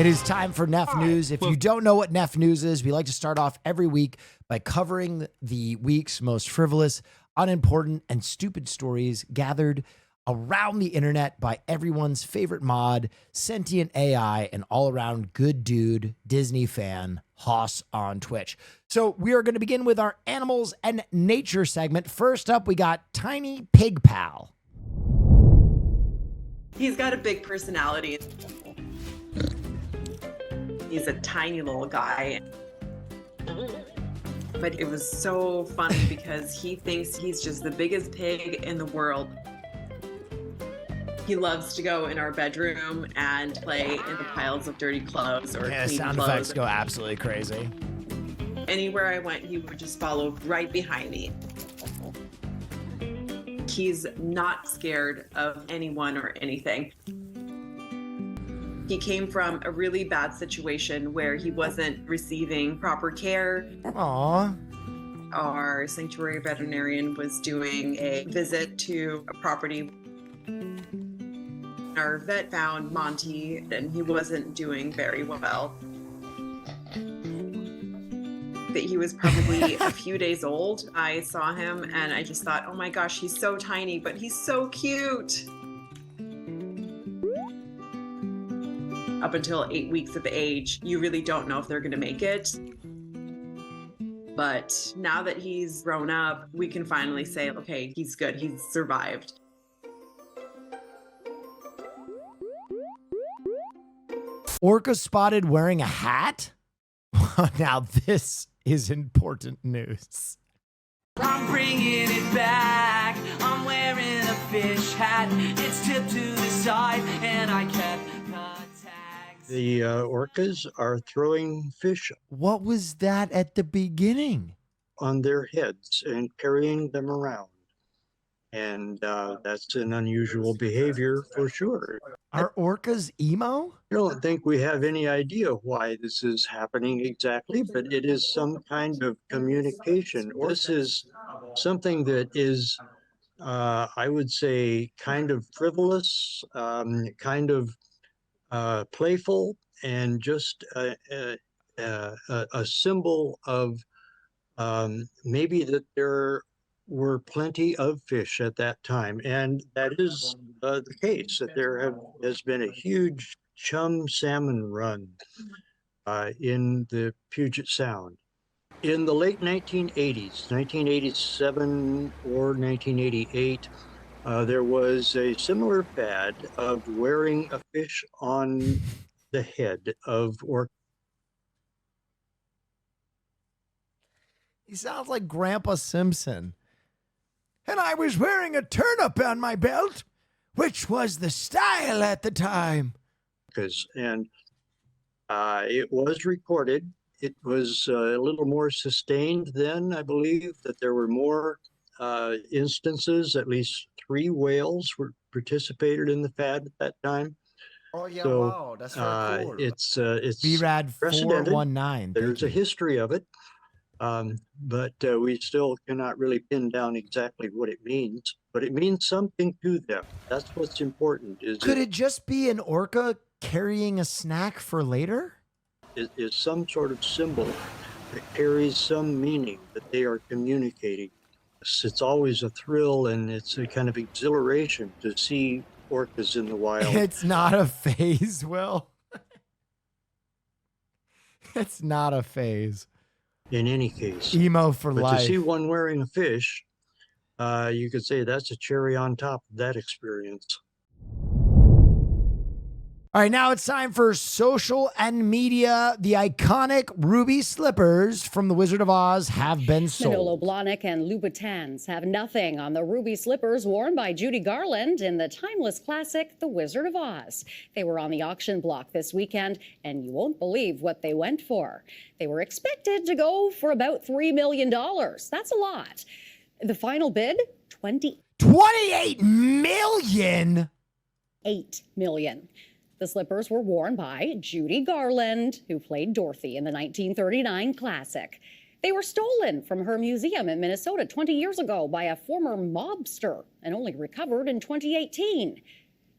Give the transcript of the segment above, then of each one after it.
It is time for Neff News. If you don't know what Neff News is, we like to start off every week by covering the week's most frivolous, unimportant, and stupid stories gathered around the internet by everyone's favorite mod, sentient AI, and all-around good dude, Disney fan, Hoss on Twitch. So we are going to begin with our animals and nature segment. First up, we got Tiny Pig Pal. He's got a big personality. He's a tiny little guy. But it was so funny because he thinks he's just the biggest pig in the world. He loves to go in our bedroom and play in the piles of dirty clothes or clean Sound clothes. effects go absolutely crazy. Anywhere I went, he would just follow right behind me. He's not scared of anyone or anything. He came from a really bad situation where he wasn't receiving proper care. Aww. Our sanctuary veterinarian was doing a visit to a property. Our vet found Monty, and he wasn't doing very well. That he was probably a few days old. I saw him and I just thought, oh my gosh, he's so tiny, but he's so cute. Up until 8 weeks of age, you really don't know if they're going to make it. But now that he's grown up, we can finally say, okay, he's good. He's survived. Orca spotted wearing a hat? Now this is important news. I'm bringing it back. I'm wearing a fish hat. It's tipped to the side, and I kept tags. The orcas are throwing fish What was that at the beginning? on their heads and carrying them around. And that's an unusual behavior for sure. Are orcas emo? I don't think we have any idea why this is happening exactly, but it is some kind of communication. This is something that is, I would say, kind of frivolous, kind of playful, and just a symbol of maybe that there were plenty of fish at that time, and that is the case, that there has been a huge chum salmon run in the Puget Sound. In the late 1980s, 1987 or 1988, there was a similar fad of wearing a fish on the head of orca. He sounds like Grandpa Simpson. And I was wearing a turnip on my belt, which was the style at the time. And it was recorded. It was a little more sustained then, I believe, that there were more instances. At least 3 whales were participated in the fad at that time. Oh, yeah, So, wow. That's very cool. It's VRAD precedented. 419. There's a history of it. But we still cannot really pin down exactly what it means, but it means something to them. That's what's important. Could it just be an orca carrying a snack for later? Is some sort of symbol that carries some meaning that they are communicating. It's always a thrill, and it's a kind of exhilaration to see orcas in the wild. It's not a phase, Will. It's not a phase. In any case, Emo for but life. to see one wearing a fish, you could say that's a cherry on top of that experience. All right, now it's time for social and media. The iconic ruby slippers from The Wizard of Oz have been sold. Manolo Blahnik and Louboutins have nothing on the ruby slippers worn by Judy Garland in the timeless classic The Wizard of Oz. They were on the auction block this weekend, and you won't believe what they went for. They were expected to go for about $3 million. That's a lot. The final bid, $28 million? $8 million. The slippers were worn by Judy Garland, who played Dorothy in the 1939 classic. They were stolen from her museum in Minnesota 20 years ago by a former mobster and only recovered in 2018.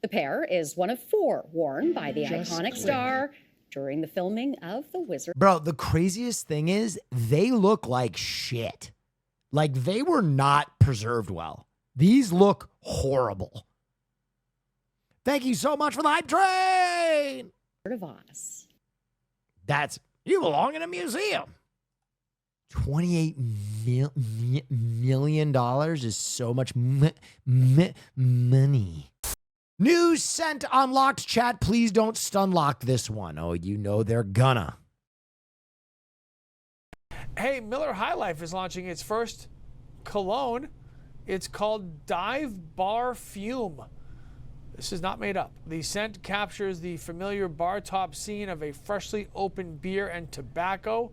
The pair is one of 4 worn by the iconic star during the filming of The Wizard. Bro, the craziest thing is they look like shit. Like they were not preserved well. These look horrible. Thank you so much for the hype train. Of Oz. You belong in a museum. $28 million is so much money. News sent on Locked Chat. Please don't stun lock this one. Oh, you know they're gonna. Hey, Miller High Life is launching its first cologne. It's called Dive Bar Fume. This is not made up. The scent captures the familiar bar top scene of a freshly opened beer and tobacco.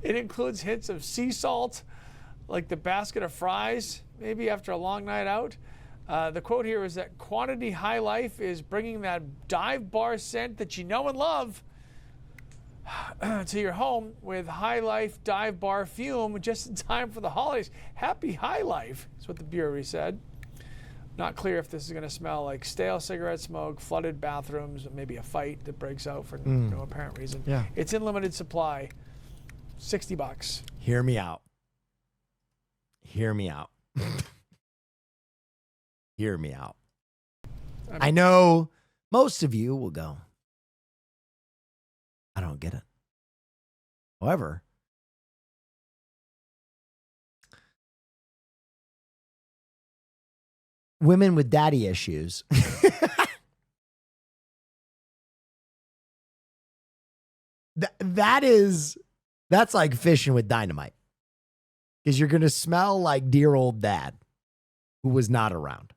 It includes hints of sea salt, like the basket of fries, maybe after a long night out. The quote here is that Quantity High Life is bringing that dive bar scent that you know and love to your home with High Life Dive Bar Fume just in time for the holidays. Happy High Life is what the brewery said. Not clear if this is going to smell like stale cigarette smoke, flooded bathrooms, maybe a fight that breaks out for no apparent reason. Yeah. It's in limited supply. $60. Hear me out. Hear me out. Hear me out. I know most of you will go, I don't get it. However, women with daddy issues that's like fishing with dynamite, because you're going to smell like dear old dad who was not around.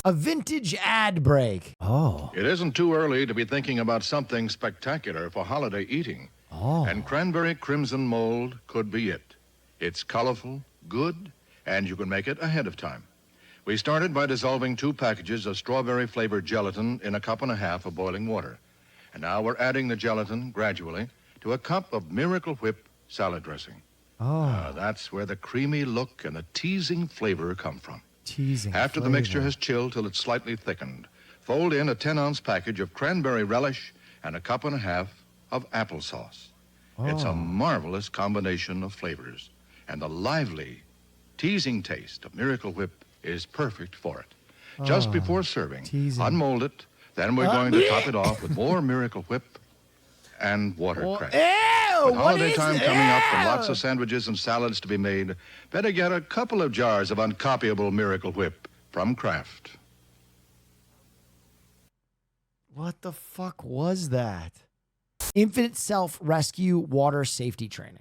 A vintage ad break. Oh. It isn't too early to be thinking about something spectacular for holiday eating. Oh. And cranberry crimson mold could be it. It's colorful, good, and you can make it ahead of time. We started by dissolving 2 packages of strawberry-flavored gelatin in a cup and a half of boiling water. And now we're adding the gelatin gradually to a cup of Miracle Whip salad dressing. Oh. That's where the creamy look and the teasing flavor come from. Teasing After flavor. the mixture has chilled till it's slightly thickened, fold in a 10-ounce package of cranberry relish and a cup and a half of applesauce. Oh. It's a marvelous combination of flavors, and the lively, teasing taste of Miracle Whip is perfect for it. Just before serving, teasing. unmold it, then we're going to top it off with more Miracle Whip and watercress. With holiday time coming up and lots of sandwiches and salads to be made, better get a couple of jars of uncopyable Miracle Whip from Kraft. What the fuck was that? Infant self-rescue water safety training.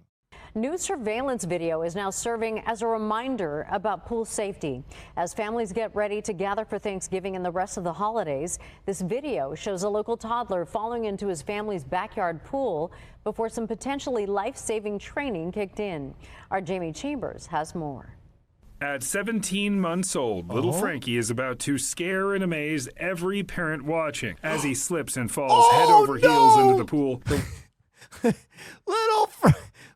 New surveillance video is now serving as a reminder about pool safety. As families get ready to gather for Thanksgiving and the rest of the holidays, this video shows a local toddler falling into his family's backyard pool before some potentially life-saving training kicked in. Our Jamie Chambers has more. At 17 months old, little Frankie is about to scare and amaze every parent watching as he slips and falls head over heels into the pool.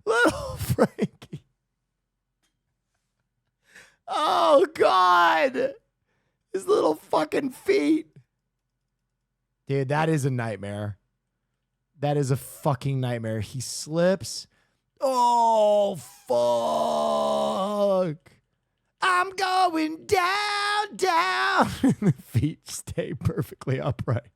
Little Frankie. Oh, God. His little fucking feet. Dude, that is a nightmare. That is a fucking nightmare. He slips. Oh, fuck. I'm going down. The feet stay perfectly upright.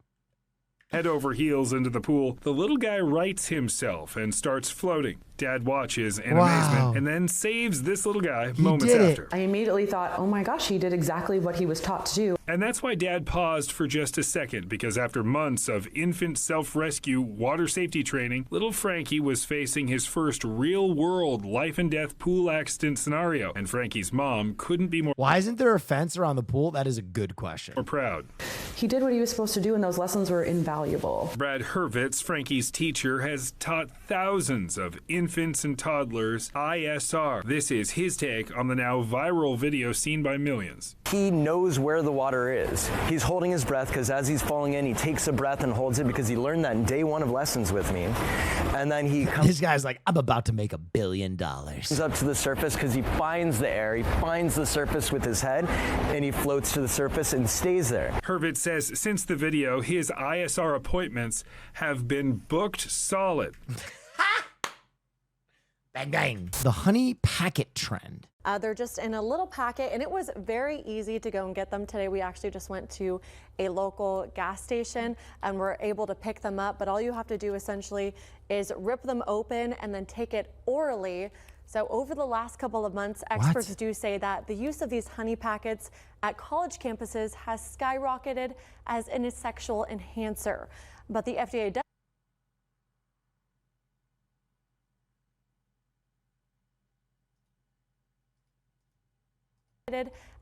Head over heels into the pool, the little guy rights himself and starts floating. Dad watches in amazement and then saves this little guy moments after. I immediately thought, oh my gosh, he did exactly what he was taught to do. And that's why Dad paused for just a second, because after months of infant self-rescue water safety training, little Frankie was facing his first real-world life and death pool accident scenario. And Frankie's mom couldn't be more... Why isn't there a fence around the pool? That is a good question. ...more proud. He did what he was supposed to do, and those lessons were invaluable. Brad Hurwitz, Frankie's teacher, has taught thousands of infant infants and toddlers, ISR. This is his take on the now viral video seen by millions. He knows where the water is. He's holding his breath because as he's falling in, he takes a breath and holds it because he learned that in day one of lessons with me. And then he comes. This guy's like, I'm about to make $1 billion. Up to the surface because he finds the air, he finds the surface with his head, and he floats to the surface and stays there. Hervitz says since the video, his ISR appointments have been booked solid. Bang, bang. The honey packet trend. They're just in a little packet, and it was very easy to go and get them today. We actually just went to a local gas station and were able to pick them up, but all you have to do essentially is rip them open and then take it orally. So over the last couple of months, experts do say that the use of these honey packets at college campuses has skyrocketed as an sexual enhancer. But the FDA does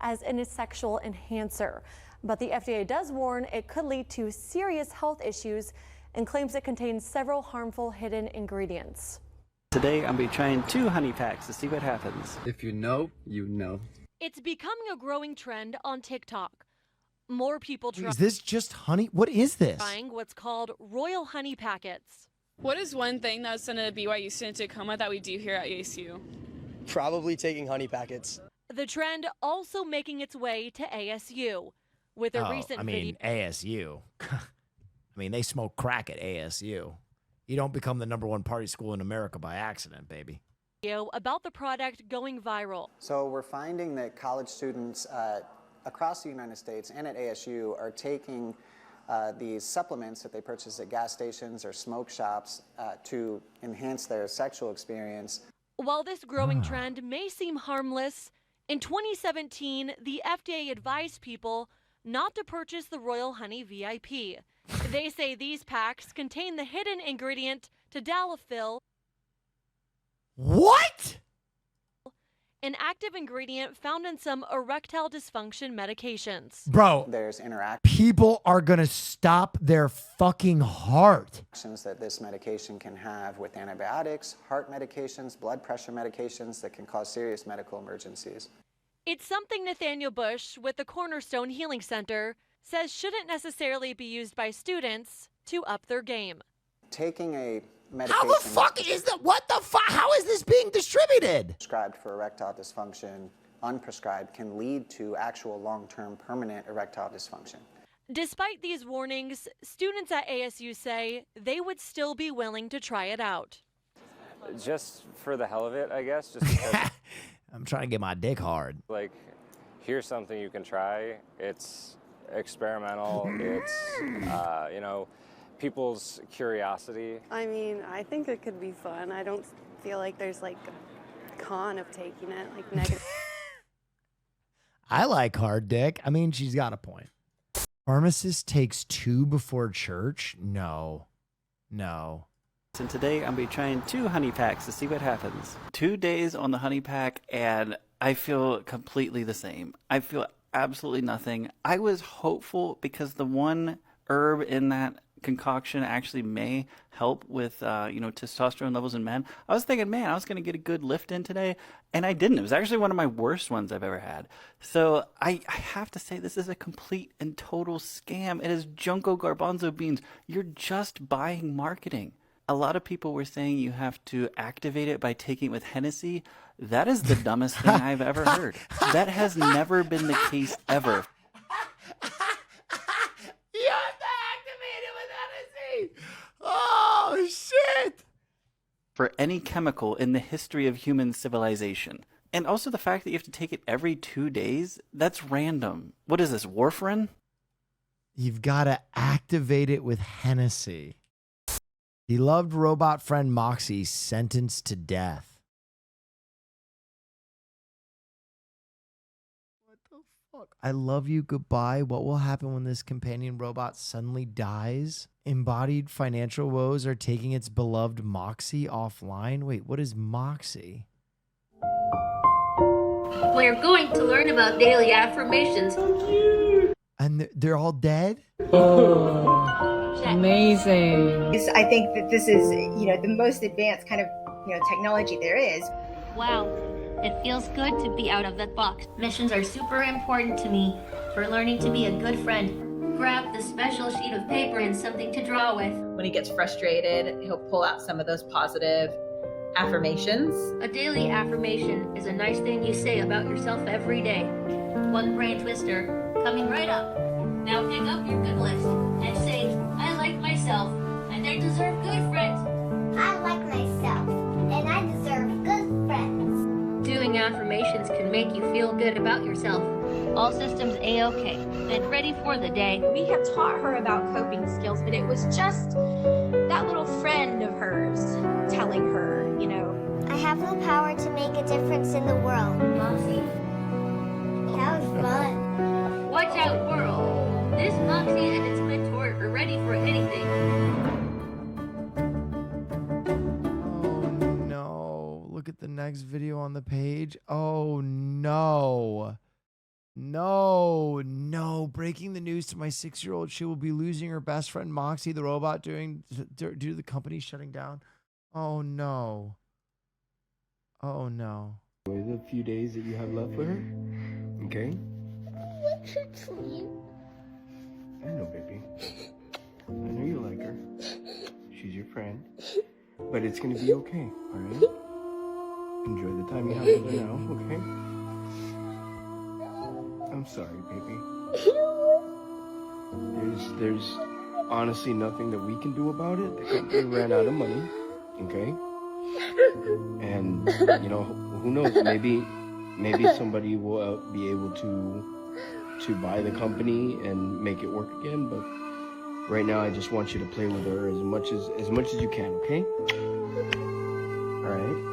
as a sexual enhancer. But the FDA does warn it could lead to serious health issues and claims it contains several harmful hidden ingredients. Today, I'm going to be trying 2 honey packs to see what happens. If you know, you know. It's becoming a growing trend on TikTok. More people Is this just honey? What is this? trying what's called royal honey packets. What is one thing that would send a BYU student to a coma that we do here at ASU? Probably taking honey packets. The trend also making its way to ASU with a recent video. ASU. I mean, they smoke crack at ASU. You don't become the #1 party school in America by accident, baby. About the product going viral. So we're finding that college students across the United States and at ASU are taking these supplements that they purchase at gas stations or smoke shops to enhance their sexual experience. While this growing trend may seem harmless, in 2017, the FDA advised people not to purchase the Royal Honey VIP. They say these packs contain the hidden ingredient tadalafil. What? An active ingredient found in some erectile dysfunction medications. Bro, there's people are going to stop their fucking heart. That this medication can have with antibiotics, heart medications, blood pressure medications that can cause serious medical emergencies. It's something Nathaniel Bush with the Cornerstone Healing Center says shouldn't necessarily be used by students to up their game. Taking a medication. How the fuck is that? What the fuck? How is this being distributed? Prescribed for erectile dysfunction, unprescribed, can lead to actual long-term permanent erectile dysfunction. Despite these warnings, students at ASU say they would still be willing to try it out. Just for the hell of it, I guess. Just because, I'm trying to get my dick hard. like, here's something you can try. It's experimental. It's, you know, people's curiosity. I mean, I think it could be fun. I don't feel like there's like a con of taking it, like negative. I like hard dick. I mean, she's got a point. Pharmacist takes 2 before church? No. And today, I'm going to be trying 2 honey packs to see what happens. 2 days on the honey pack, and I feel completely the same. I feel absolutely nothing. I was hopeful because the one herb in that concoction actually may help with testosterone levels in men. I was thinking, man, I was going to get a good lift in today, and I didn't. It was actually one of my worst ones I've ever had. So I have to say this is a complete and total scam. It is Junko Garbanzo beans. You're just buying marketing. A lot of people were saying you have to activate it by taking it with Hennessy. That is the dumbest thing I've ever heard. That has never been the case ever. You have to activate it with Hennessy. Oh, shit. For any chemical in the history of human civilization. And also the fact that you have to take it every 2 days, that's random. What is this, warfarin? You've got to activate it with Hennessy. Beloved robot friend Moxy sentenced to death. What the fuck? I love you, goodbye. What will happen when this companion robot suddenly dies? Embodied financial woes are taking its beloved Moxy offline. Wait, what is Moxy? We're going to learn about daily affirmations. And they're all dead? Oh, amazing. I think that this is, the most advanced kind of technology there is. Wow, it feels good to be out of that box. Missions are super important to me for learning to be a good friend. Grab the special sheet of paper and something to draw with. When he gets frustrated, he'll pull out some of those positive affirmations. A daily affirmation is a nice thing you say about yourself every day. One brain twister coming right up. Now pick up your good list and say, I like myself and I deserve good friends. I like myself and I deserve good friends. Doing affirmations can make you feel good about yourself. All systems A-OK and ready for the day. We have taught her about coping skills, but it was just that little friend of hers telling her, I have the power to make a difference in the world. Moxy. That was fun. Watch out, world. This Moxy and its mentor are ready for anything. Oh no. Look at the next video on the page. Oh no. No. Breaking the news to my 6-year-old. She will be losing her best friend Moxy, the robot, due to the company shutting down. Oh no. Oh no. The few days that you have left with her, okay? What's her name? I know, baby. I know you like her. She's your friend. But it's gonna be okay, alright? Enjoy the time you have with her now, okay? I'm sorry, baby. There's honestly nothing that we can do about it. The company ran out of money, okay? And who knows? Maybe somebody will be able to buy the company and make it work again. But right now, I just want you to play with her as much as you can. Okay? All right.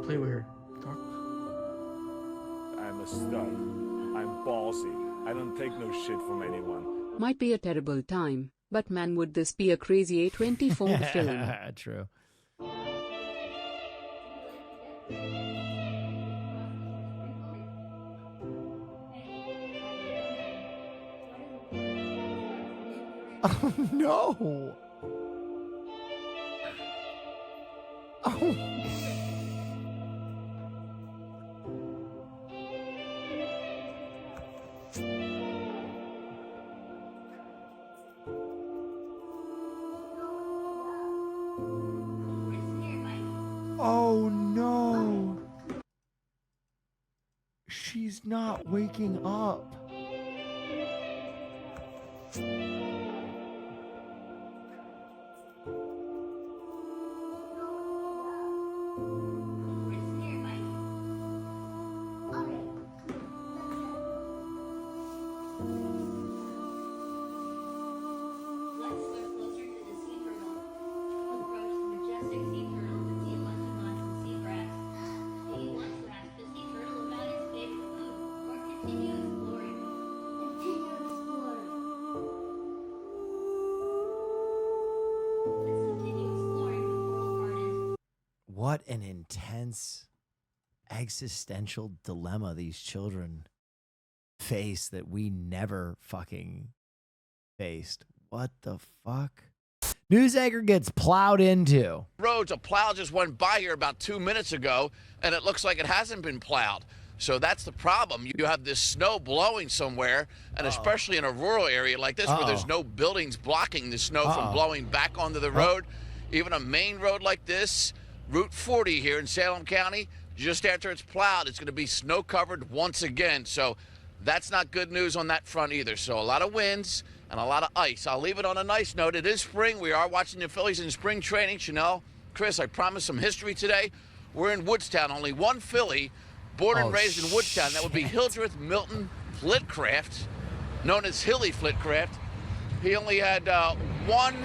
Play with her. Talk. I'm a stud. I'm ballsy. I don't take no shit from anyone. Might be a terrible time, but man, would this be a crazy A24 film? True. Oh no. Oh. Oh no. She's not waking up. What an intense existential dilemma these children face that we never fucking faced. What the fuck? News anchor gets plowed into. Roads, a plow just went by here about 2 minutes ago, and it looks like it hasn't been plowed. So that's the problem. You have this snow blowing somewhere, and especially in a rural area like this where there's no buildings blocking the snow from blowing back onto the road. Even a main road like this, Route 40 here in Salem County, just after it's plowed, it's going to be snow covered once again. So that's not good news on that front either. So a lot of winds and a lot of ice. I'll leave it on a nice note. It is spring. We are watching the Phillies in spring training. Chanel, Chris, I promised some history today. We're in Woodstown. Only one Philly born and raised in Woodstown. That would be Hildreth Milton Flitcraft, known as Hilly Flitcraft. He only had one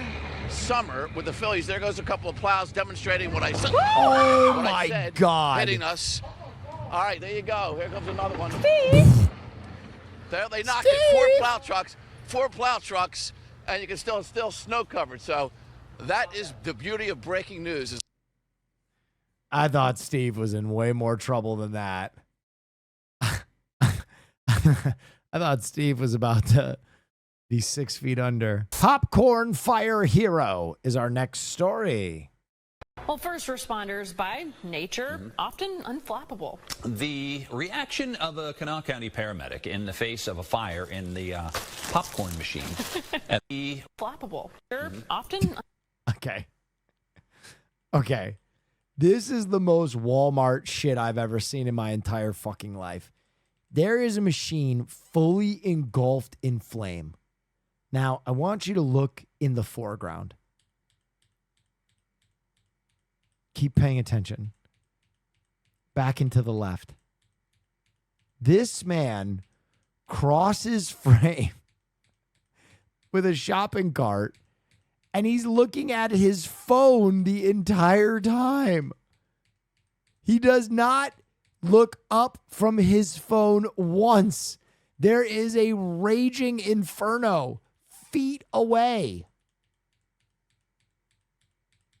summer with the Phillies. There goes a couple of plows demonstrating what I said. Oh my God. Hitting us. All right, there you go. Here comes another one. Steve! There, they knocked it. 4 plow trucks, and you can still snow covered. So that is the beauty of breaking news. I thought Steve was in way more trouble than that. I thought Steve was about to be 6 feet under. Popcorn fire hero is our next story. Well, first responders, by nature, often unflappable. The reaction of a Kanawha County paramedic in the face of a fire in the popcorn machine. At the flappable. Often. Okay. This is the most Walmart shit I've ever seen in my entire fucking life. There is a machine fully engulfed in flame. Now, I want you to look in the foreground. Keep paying attention. Back into the left. This man crosses frame with a shopping cart, and he's looking at his phone the entire time. He does not look up from his phone once. There is a raging inferno feet away.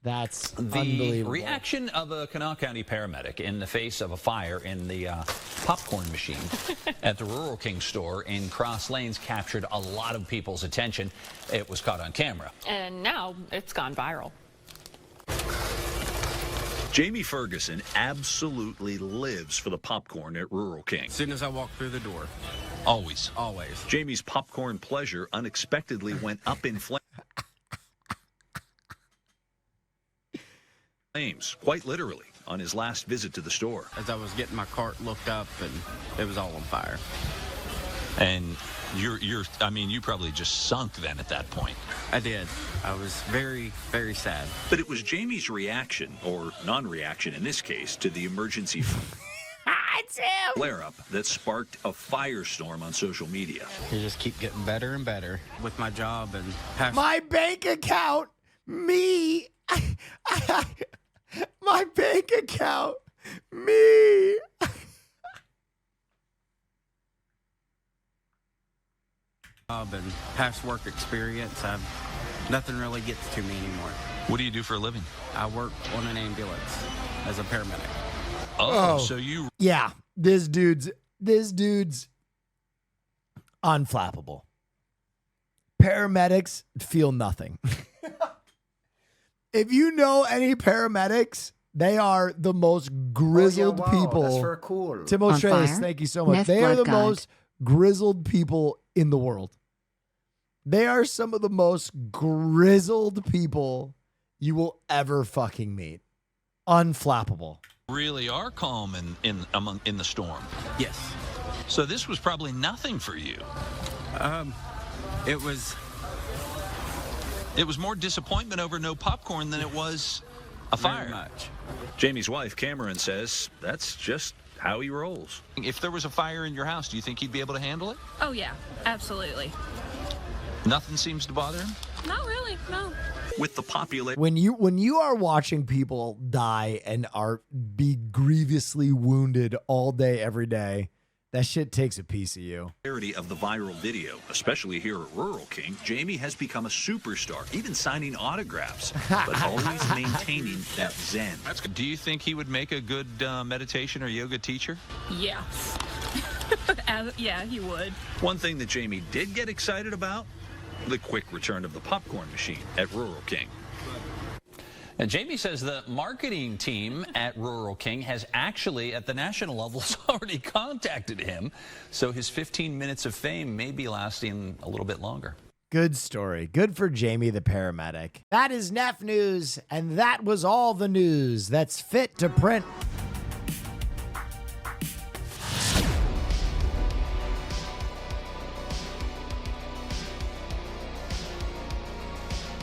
That's the unbelievable. reaction of a Kanawha County paramedic in the face of a fire in the popcorn machine at the Rural King store in Cross Lanes captured a lot of people's attention. It was caught on camera. And now it's gone viral. Jamie Ferguson absolutely lives for the popcorn at Rural King. As soon as I walk through the door. Always. Always. Jamie's popcorn pleasure unexpectedly went up in flames, quite literally, on his last visit to the store. As I was getting my cart looked up, and it was all on fire. And you probably just sunk then at that point. I did. I was very, very sad. But it was Jamie's reaction, or non-reaction in this case, to the emergency flare-up that sparked a firestorm on social media. You just keep getting better and better with my job and my bank account, me. My bank account, me. Job and past work experience, nothing really gets to me anymore. What do you do for a living? I work on an ambulance as a paramedic. Oh, so you... Yeah, this dude's unflappable. Paramedics feel nothing. If you know any paramedics, they are the most grizzled people. That's for cool. Timo Trace, thank you so much. Neff they are the God. most grizzled people in the world. They are some of the most grizzled people you will ever fucking meet. Unflappable. Really are calm in the storm. Yes. So this was probably nothing for you. It was more disappointment over no popcorn than it was a fire. Very much. Jamie's wife, Cameron, says that's just how he rolls. If there was a fire in your house, do you think he'd be able to handle it? Oh, yeah, absolutely. Nothing seems to bother him? Not really, no. With the population. When you are watching people die and be grievously wounded all day, every day, that shit takes a piece of you. Of the viral video, especially here at Rural King, Jamie has become a superstar, even signing autographs, but always maintaining that zen. Do you think he would make a good meditation or yoga teacher? Yeah. Yeah, he would. One thing that Jamie did get excited about, the quick return of the popcorn machine at Rural King. And Jamie says the marketing team at Rural King has actually, at the national level, already contacted him. So his 15 minutes of fame may be lasting a little bit longer. Good story. Good for Jamie the paramedic. That is Neff News, and that was all the news that's fit to print.